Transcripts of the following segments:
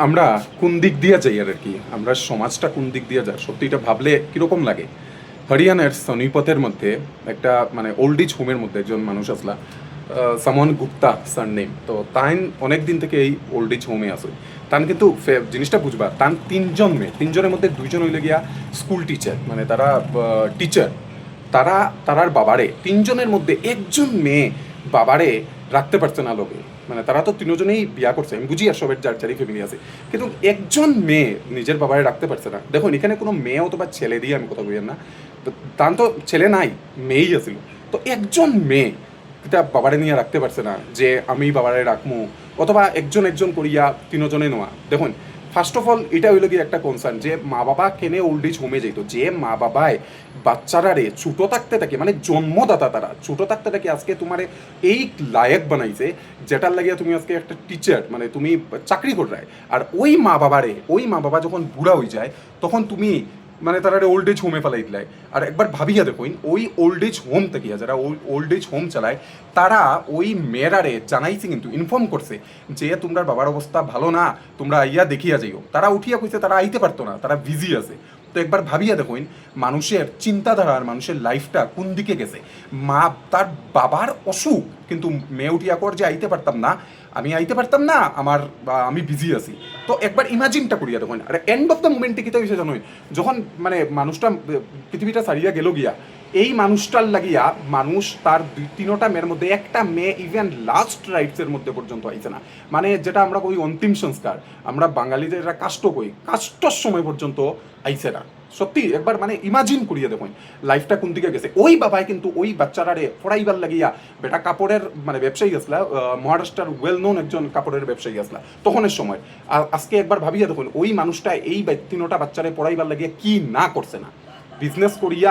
আমরা কোন দিক দিয়ে যাই আর কি, আমরা সমাজটা কোন দিক দিয়ে যায় সত্যি এটা ভাবলে কীরকম লাগে। হরিয়ানার সোনিপথের মধ্যে একটা মানে ওল্ড এজ হোমের মধ্যে একজন মানুষ আসলা, সামন গুপ্তা সার নেম। তো তাইন অনেক দিন থেকে এই ওল্ড এজ হোমে আছে। তান কিন্তু জিনিসটা বুঝবা, তান তিনজন মেয়ে, তিনজনের মধ্যে দুইজন হইলে গিয়া স্কুল টিচার, মানে তারা টিচার। তারা তারার বাবারে, তিনজনের মধ্যে একজন মেয়ে বাবারে রাখতে পারছে না লোকে, মানে তারা তো তিনজনেই বিয়া করছে, আমি বুঝি আর সবের যার যারই ফ্যামিলি আছে, কিন্তু একজন মেয়ে নিজের বাবারে রাখতে পারছে না। দেখুন এখানে কোনো মেয়ে অথবা ছেলে দিয়ে আমি কথা বলি না, তার তো ছেলে নাই, মেয়েই আছিল। তো একজন মেয়ে এটা বাবারে নিয়ে রাখতে পারছে না যে আমি বাবারে রাখমু, অথবা একজন একজন করিয়া তিনজনে নেওয়া। দেখুন ফার্স্ট অফ অল এটা হইল কি একটা কনসার্ন যে মা বাবা কেনে ওল্ড এজ হোমে যেত, যে মা বাবায় বাচ্চারারে ছোটো থাকতে থাকে, মানে জন্মদাতা তারা ছোটো থাকতে থাকে আজকে তোমারে এই লায়ক বানাইছে যেটার লাগিয়া তুমি আজকে একটা টিচার, মানে তুমি চাকরি কররায়। আর ওই মা বাবারে, ওই মা বাবা যখন বুড়া হয়ে যায় তখন তুমি মানে তারা ওল্ড এজ হোমে ফেলাই দিলাই। আর একবার ভাবিয়া দেখুন ওই ওল্ড এজ হোম থেকে যারা ওল্ড এজ হোম চালায় তারা ওই মেয়েরারে জানাইছে, কিন্তু ইনফর্ম করছে যে তোমরা বাবার অবস্থা ভালো না, তোমরা আইয়া দেখিয়া যাইও। তারা উঠিয়া কইছে তারা আইতে পারতো না, তারা বিজি আছে। তো একবার ভাবিয়া দেখুন মানুষের চিন্তাধারা আর মানুষের লাইফটা কোন দিকে গেছে। মা তার বাবার অসুখ, কিন্তু মেয়ে উঠিয়া কর যে আইতে পারতাম না, আমি আইতে পারতাম না, আমি বিজি আছি। তো একবার ইমাজিনটা করিয়া দেখুন। আর এন্ড অফ দ্য মুমেন্টে কী হয়েছে জানোই, যখন মানে মানুষটা পৃথিবীটা ছাড়িয়া গেল গিয়া, এই মানুষটার লাগিয়া মানুষ তার দুই তিনটা মেয়ের মধ্যে একটা মেয়ে ইভেন লাস্ট রাইটসের মধ্যে পর্যন্ত আইছে না, মানে যেটা আমরা কই অন্তিম সংস্কার, আমরা বাঙালিদের এটা কাষ্ট কই, কাষ্টর সময় পর্যন্ত আইছে না। সত্যি একবার মানে ইমাজিন করিয়া দেখুন লাইফটা কোন দিকে গেছে। ওই বাবাই কিন্তু ওই বাচ্চারারে পড়াইবার লাগিয়া বেটা কাপড়ের মানে ব্যবসায়ী আসলা, মহারাষ্ট্রের ওয়েল নোন একজন কাপড়ের ব্যবসায়ী আসলা তখনের সময়। আর আজকে একবার ভাবিয়া দেখুন ওই মানুষটা এই তিনটা বাচ্চারে পড়াইবার লাগিয়া কি না করছে না, বিজনেস করিয়া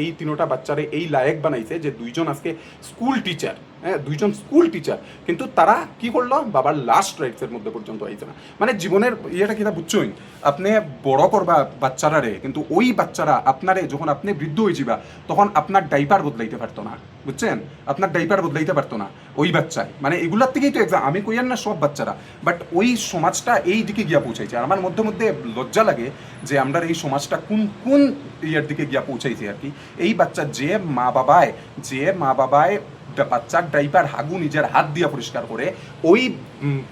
এই তিনটা বাচ্চারে এই লায়ক বানাইছে যে দুইজন আজকে স্কুল টিচার। হ্যাঁ, দুইজন স্কুল টিচার, কিন্তু তারা কি করলো বাবার লাস্ট রাইটসের মধ্যে পর্যন্ত আইছে না। মানে জীবনের ইয়েটা কিনা বুঝছই, আপনি বড় করবা বাচ্চারারে, কিন্তু ওই বাচ্চারা আপনারে যখন আপনি বৃদ্ধ হয়ে যাবা তখন আপনার ডাইপার বদলাইতে পারতো না, বুঝছেন? আপনার ডাইপার বদলাইতে পারতো না ওই বাচ্চায়। মানে এগুলার থেকেই তো এক্সাম, আমি কইয়ার না সব বাচ্চারা, বাট ওই সমাজটা এই দিকে গিয়া পৌঁছাইছে। আর আমার মধ্যে মধ্যে লজ্জা লাগে যে আমরা এই সমাজটা কোন কোন ইয়ার দিকে গিয়া পৌঁছাইছে আর কি। এই বাচ্চা যে মা বাবায় বাচ্চার ডাইপার হাগু নিজের হাত দিয়া পরিষ্কার করে, ওই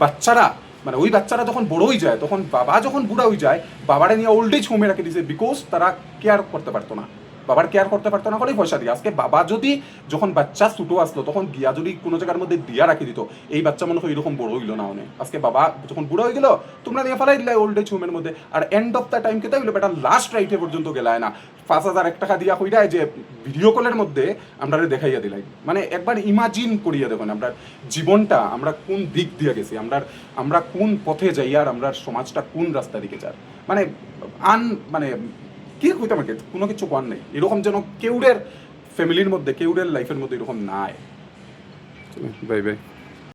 বাচ্চারা মানে ওই বাচ্চারা যখন বড় হয়ে যায়, তখন বাবা যখন বুড়া হয়ে যায় বাবারা নিয়ে ওল্ড এজ হোমে রাখে দিয়েছে, বিকজ তারা কেয়ার করতে পারতো না, বাবার কেয়ার করতে পারতো না বলেই পয়সা দিয়ে। আজকে বাবা যদি যখন বাচ্চা ছোটো আসলো তখন গিয়া যদি কোনো জায়গার মধ্যে দিয়া রাখি দিত, এই বাচ্চা মনে হয় এরকম বড় হইলো না অনেক। আজকে বাবা যখন বুড়ো হয়ে গেল তোমরা নিয়ে ফেলাই দিলাই ওল্ড এজ হোমের মধ্যে। আর এন্ড অফ দ্য টাইম কেটে হইলো বেটা লাস্ট রাইটে পর্যন্ত গেলায় না, 5,000 টাকা দিয়া কইরায় যে ভিডিও কলের মধ্যে আমরা দেখাইয়া দিলাই। মানে একবার ইমাজিন করিয়া দেখুন আমরা জীবনটা আমরা কোন দিক দিয়ে গেছি, আমরা কোন পথে যাই, আর আমরা সমাজটা কোন রাস্তা দিকে যাই। মানে মানে কি কইতে আমাকে কোনো কিছু কর নেই, এরকম যেন কেউরের ফ্যামিলির মধ্যে কেউরের লাইফের মধ্যে এরকম নাই। Bye bye.